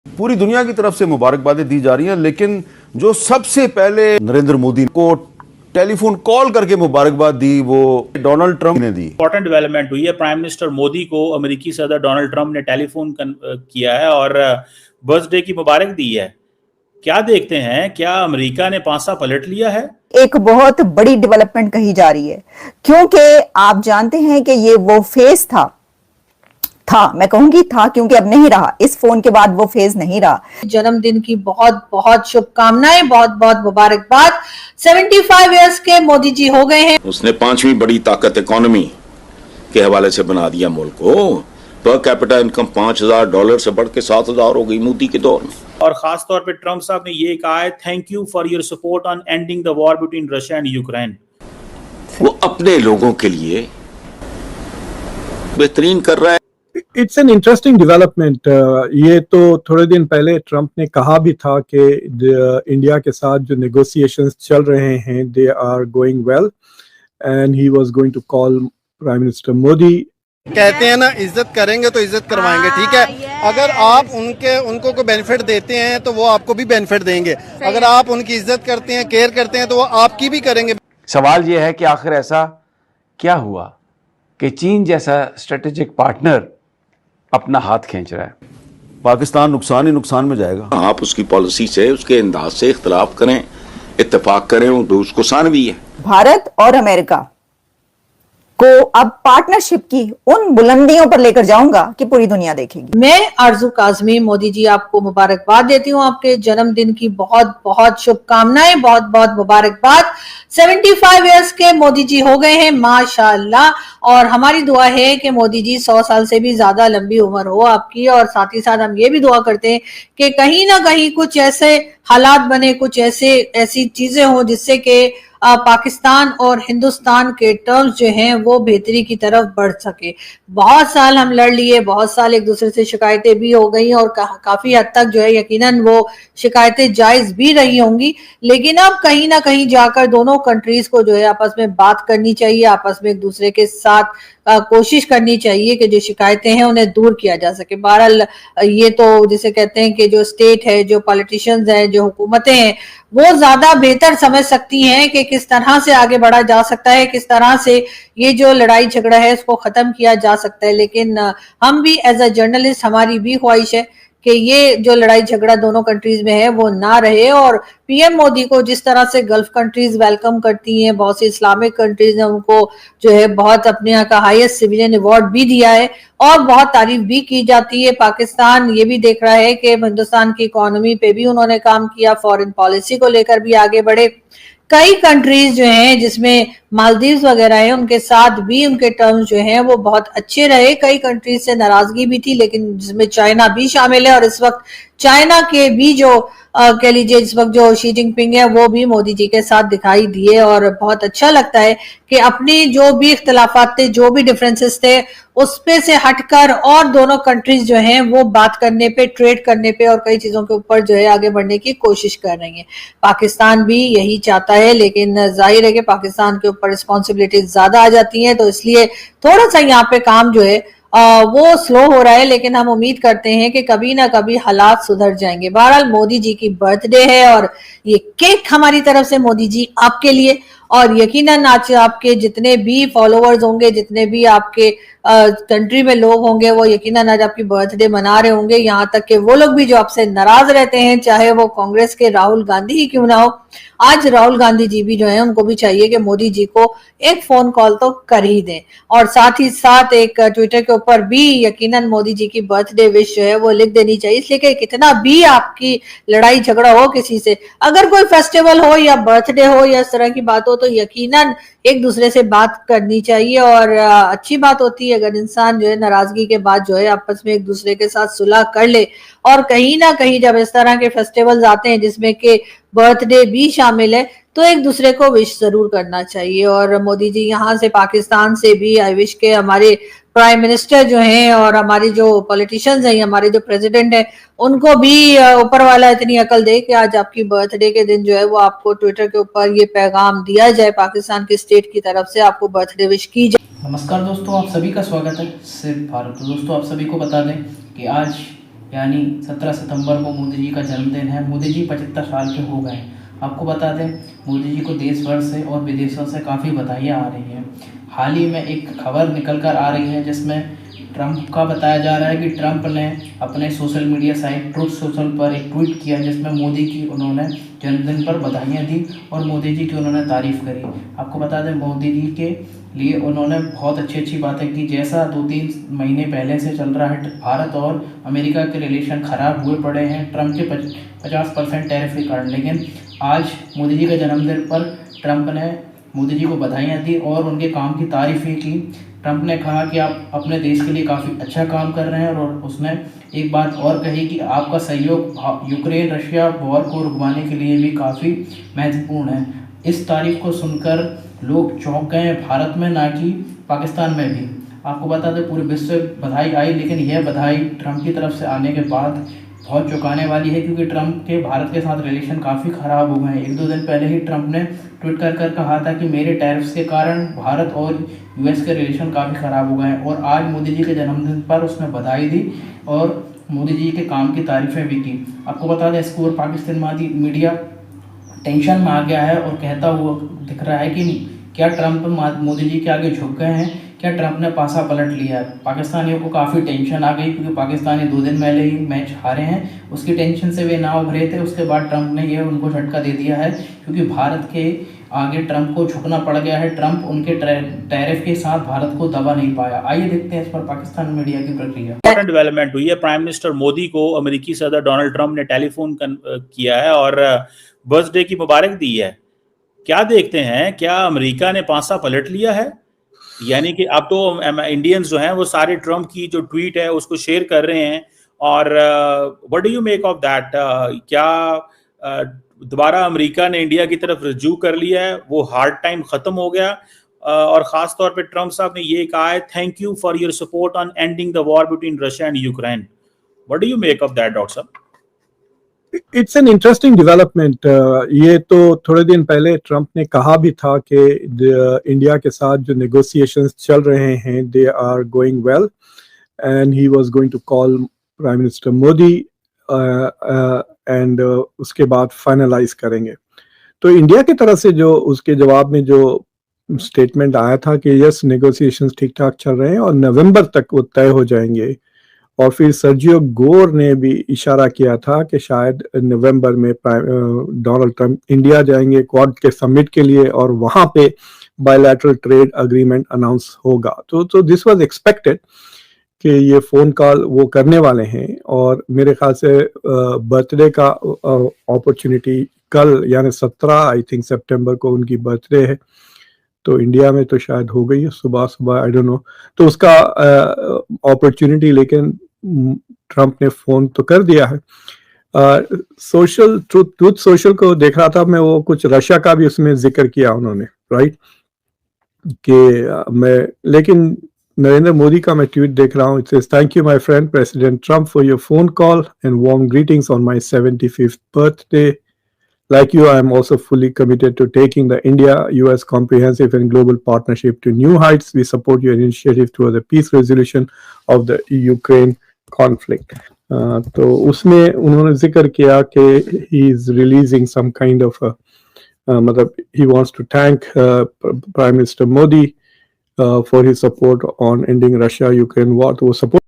पूरी दुनिया की तरफ से मुबारकबादें दी जा रही हैं, लेकिन जो सबसे पहले नरेंद्र मोदी को टेलीफोन कॉल करके मुबारकबाद दी वो डोनाल्ड ट्रंप ने दी। इंपॉर्टेंट डेवलपमेंट हुई है। प्राइम मिनिस्टर मोदी को अमेरिकी सदर डोनाल्ड ट्रंप ने टेलीफोन किया है और बर्थडे की मुबारक दी है। क्या देखते हैं, क्या अमेरिका ने पासा पलट लिया है? एक बहुत बड़ी डेवलपमेंट कही जा रही है, क्योंकि आप जानते हैं कि ये वो फेज था मैं कहूंगी था, क्योंकि अब नहीं रहा। इस फोन के बाद वो फेज नहीं रहा। जन्मदिन की बहुत बहुत शुभकामनाएं, बहुत बहुत मुबारकबाद। 75 इयर्स के मोदी जी हो गए हैं। उसने 5वीं बड़ी ताकत इकोनॉमी के हवाले से बना दिया मुल्क को। पर कैपिटा इनकम $5,000 से बढ़ के 7,000 हो गई मोदी के दौर में। और खास तौर पे ट्रंप साहब ने ये कहा है, thank you for your support on ending the war between Russia and Ukraine. वो अपने लोगों के लिए बेहतरीन कर रहा है। It's an interesting development. ये तो थोड़े दिन पहले ट्रंप ने कहा भी था कि इंडिया के साथ जो नेगोशिएशंस चल रहे हैं they are going well and he was going to call Prime Minister Modi. कहते हैं ना, इज्जत करेंगे तो इज्जत करवाएंगे, ठीक है। अगर आप उनको को बेनिफिट देते हैं तो वो आपको भी बेनिफिट देंगे। अगर आप उनकी इज्जत करते हैं, केयर करते हैं, तो वो आपकी भी करेंगे। सवाल ये है कि आखिर ऐसा क्या हुआ कि चीन जैसा स्ट्रेटेजिक पार्टनर अपना हाथ खींच रहा है? पाकिस्तान नुकसान ही नुकसान में जाएगा। आप उसकी पॉलिसी से, उसके अंदाज से इख्तलाफ करें, इत्तेफाक करें, तो उसको सानवी है। भारत और अमेरिका को अब पार्टनरशिप की उन बुलंदियों पर लेकर जाऊंगा कि पूरी दुनिया देखेगी। मैं आरजू काजमी, मोदी जी आपको मुबारकबाद देती हूँ। आपके जन्मदिन की बहुत बहुत शुभकामनाएं, बहुत बहुत मुबारकबाद। 75 इयर्स के मोदी जी हो गए हैं माशाअल्लाह। और हमारी दुआ है कि मोदी जी 100 साल से भी ज्यादा लंबी उम्र हो आपकी। और साथ ही साथ हम ये भी दुआ करते हैं कि कहीं ना कहीं कुछ ऐसे हालात बने, कुछ ऐसी चीजें हो जिससे कि पाकिस्तान और हिंदुस्तान के टर्म्स जो हैं वो बेहतरी की तरफ बढ़ सके। बहुत साल हम लड़ लिए, बहुत साल एक दूसरे से शिकायतें भी हो गई और काफी हद तक जो है यकीनन वो शिकायतें जायज भी रही होंगी, लेकिन अब कहीं ना कहीं जाकर दोनों कंट्रीज को जो है आपस में बात करनी चाहिए, आपस में एक दूसरे के साथ कोशिश करनी चाहिए कि जो शिकायतें हैं उन्हें दूर किया जा सके। बहरहाल ये तो जिसे कहते हैं कि जो स्टेट है, जो पॉलिटिशियंस हैं, जो हुकूमतें हैं, वो ज्यादा बेहतर समझ सकती हैं कि किस तरह से आगे बढ़ा जा सकता है, किस तरह से ये जो लड़ाई झगड़ा है इसको खत्म किया जा सकता है। लेकिन हम भी एज अ जर्नलिस्ट, हमारी भी ख्वाहिश है कि ये जो लड़ाई झगड़ा दोनों कंट्रीज में है वो ना रहे। और पीएम मोदी को जिस तरह से गल्फ कंट्रीज वेलकम करती हैं, बहुत सी इस्लामिक कंट्रीज ने उनको जो है बहुत अपने यहाँ का हाईएस्ट सिविलियन अवार्ड भी दिया है और बहुत तारीफ भी की जाती है। पाकिस्तान ये भी देख रहा है कि हिंदुस्तान की इकोनॉमी पे भी उन्होंने काम किया, फॉरेन पॉलिसी को लेकर भी आगे बढ़े। कई कंट्रीज जो हैं जिसमें मालदीव्स वगैरह है, उनके साथ भी उनके टर्म्स जो हैं वो बहुत अच्छे रहे। कई कंट्रीज से नाराजगी भी थी, लेकिन जिसमें चाइना भी शामिल है। और इस वक्त चाइना के भी जो कह लीजिए इस वक्त जो शी जिनपिंग है वो भी मोदी जी के साथ दिखाई दिए। और बहुत अच्छा लगता है कि अपनी जो भी इख्तलाफात थे, जो भी डिफरेंसेस थे, उस पे से हटकर और दोनों कंट्रीज जो हैं वो बात करने पे, ट्रेड करने पे और कई चीजों के ऊपर जो है आगे बढ़ने की कोशिश कर रही है। पाकिस्तान भी यही चाहता है, लेकिन जाहिर है कि पाकिस्तान के ऊपर रिस्पॉन्सिबिलिटी ज्यादा आ जाती है, तो इसलिए थोड़ा सा यहाँ पे काम जो है वो स्लो हो रहा है। लेकिन हम उम्मीद करते हैं कि कभी ना कभी हालात सुधर जाएंगे। बहरहाल मोदी जी की बर्थडे है और ये केक हमारी तरफ से मोदी जी आपके लिए। और यकीनन आज आपके जितने भी फॉलोअर्स होंगे, जितने भी आपके कंट्री में लोग होंगे, वो यकीनन आज आपकी बर्थडे मना रहे होंगे। यहाँ तक कि वो लोग भी जो आपसे नाराज रहते हैं, चाहे वो कांग्रेस के राहुल गांधी ही क्यों ना हो, आज राहुल गांधी जी भी जो है उनको भी चाहिए कि मोदी जी को एक फोन कॉल तो कर ही दें। और साथ ही साथ एक ट्विटर के ऊपर भी यकीनन मोदी जी की बर्थडे विश जो है वो लिख देनी चाहिए। इसलिए कि कितना भी आपकी लड़ाई झगड़ा हो किसी से, अगर कोई फेस्टिवल हो या बर्थडे हो या इस तरह की बात हो, तो यकीनन एक दूसरे से बात करनी चाहिए। और अच्छी बात होती है अगर इंसान जो है नाराजगी के बाद जो है आपस में एक दूसरे के साथ सुलह कर ले। और कहीं ना कहीं जब इस तरह के फेस्टिवल्स आते हैं जिसमें कि बर्थडे भी शामिल है, तो एक दूसरे को विश जरूर करना चाहिए। और मोदी जी यहाँ से पाकिस्तान से भी आई विश के हमारे प्राइम मिनिस्टर जो हैं और हमारे जो पॉलिटिशियंस हैं, हमारे जो प्रेसिडेंट हैं, उनको भी ऊपर वाला इतनी अकल दे कि आज आपकी बर्थडे के दिन जो है वो आपको ट्विटर के ऊपर ये पैगाम दिया जाए, पाकिस्तान की स्टेट की तरफ से आपको बर्थडे विश की जाए। नमस्कार दोस्तों, आप सभी का स्वागत है सिर्फ भारत। तो दोस्तों आप सभी को बता दें कि आज यानी 17 सितंबर को मोदी जी का जन्मदिन है। मोदी जी 75 साल के हो गए हैं। आपको बता दें, मोदी जी को देश भर से और विदेशों से काफ़ी बधाइयाँ आ रही हैं। हाल ही में एक खबर निकल कर आ रही है जिसमें ट्रंप का बताया जा रहा है कि ट्रंप ने अपने social media site truth social पर एक ट्वीट किया जिसमें मोदी की उन्होंने जन्मदिन पर बधाइयाँ दी और मोदी जी की उन्होंने तारीफ़ करी। आपको बता दें, मोदी जी के लिए उन्होंने बहुत अच्छी बातें की। जैसा 2-3 महीने पहले से चल रहा है, भारत और अमेरिका के रिलेशन ख़राब हुए पड़े हैं ट्रंप के 50% टैरिफ के कारण, लेकिन आज मोदी जी के जन्मदिन पर ट्रंप ने मोदी जी को बधाइयाँ दी और उनके काम की तारीफ़ भी की। ट्रंप ने कहा कि आप अपने देश के लिए काफ़ी अच्छा काम कर रहे हैं और उसने एक बात और कही कि आपका सहयोग यूक्रेन रशिया वॉर को रुकवाने के लिए भी काफ़ी महत्वपूर्ण है। इस तारीफ को सुनकर लोग चौंक गए हैं भारत में, ना कि पाकिस्तान में भी। आपको बता दें, पूरे विश्व में बधाई आई, लेकिन यह बधाई ट्रंप की तरफ से आने के बाद बहुत चौंकाने वाली है, क्योंकि ट्रंप के भारत के साथ रिलेशन काफ़ी ख़राब हो गए हैं। 1-2 दिन पहले ही ट्रंप ने ट्वीट कर कहा था कि मेरे टैरिफ्स के कारण भारत और यूएस के रिलेशन काफ़ी ख़राब हो गए हैं, और आज मोदी जी के जन्मदिन पर उसने बधाई दी और मोदी जी के काम की तारीफ़ें भी की। आपको बता दें, इसको पाकिस्तानी मीडिया टेंशन में आ गया है और कहता हुआ दिख रहा है कि क्या ट्रंप मोदी जी के आगे झुक गए हैं, क्या ट्रंप ने पासा पलट लिया है। पाकिस्तानियों को काफ़ी टेंशन आ गई, क्योंकि पाकिस्तानी 2 दिन पहले ही मैच हारे हैं। उसकी टेंशन से वे ना उभरे थे। उसके बाद ट्रंप ने यह उनको झटका दे दिया है, क्योंकि भारत के आगे ट्रंप को झुकना पड़ गया है। ट्रंप उनके टैरिफ के साथ भारत को दबा नहीं पाया। आइए देखते हैं इस पर पाकिस्तान मीडिया की प्रतिक्रिया। इंपॉर्टेंट डेवलपमेंट हुई है। प्राइम मिनिस्टर मोदी को अमेरिकी सदर डोनाल्ड ट्रंप ने टेलीफोन किया है और बर्थडे की मुबारक दी है। क्या देखते हैं, क्या अमेरिका ने पासा पलट लिया है? यानी कि अब तो इंडियंस जो हैं वो सारे ट्रंप की जो ट्वीट है उसको शेयर कर रहे हैं, और what do you make of that? क्या दोबारा अमेरिका ने इंडिया की तरफ रजू कर लिया है, वो हार्ड टाइम खत्म हो गया? और खास तौर पे ट्रंप साहब ने ये कहा है, thank you for your support on ending the war between Russia and Ukraine. What do you make of that, doctor साहब? It's an interesting development. ये तो थोड़े दिन पहले ट्रंप ने कहा भी था कि इंडिया के साथ जो नेगोशिएशंस चल रहे हैं they are going well, and he was going to call Prime Minister Modi and उसके बाद फाइनलाइज करेंगे। तो इंडिया की तरफ से जो उसके जवाब में जो स्टेटमेंट आया था कि यस, नेगोशिएशंस ठीक ठाक चल रहे हैं और नवंबर तक वो तय हो जाएंगे। और फिर सर्जियो गोर ने भी इशारा किया था कि शायद नवंबर में डोनाल्ड ट्रंप इंडिया जाएंगे क्वाड के समिट के लिए और वहां पे बायलैटरल ट्रेड अग्रीमेंट अनाउंस होगा। तो दिस वाज एक्सपेक्टेड कि ये फोन कॉल वो करने वाले हैं, और मेरे ख्याल से बर्थडे का अपॉर्चुनिटी कल यानी 17 आई थिंक सितंबर को उनकी बर्थडे है, तो इंडिया में तो शायद हो गई है सुबह आई डोंट नो, तो उसका अपॉर्चुनिटी लेकिन ट्रंप ने फोन तो कर दिया है। सोशल ट्रुथ सोशल को देख रहा था मैं, वो कुछ रशिया का भी उसमें जिक्र किया उन्होंने, राइट, कि मैं, लेकिन नरेंद्र मोदी का मैं ट्वीट देख रहा हूँ। It says, thank you my friend president Trump for your phone call and warm greetings on my 75th birthday. Like you, I am also fully committed to taking the India-US comprehensive and global partnership to new heights. We support your initiative toward the peace resolution of the Ukraine conflict. तो उसमें उन्होंने जिक्र किया कि he is releasing some kind of मतलब he wants to thank Prime Minister Modi for his support on ending Russia-Ukraine war. तो वो support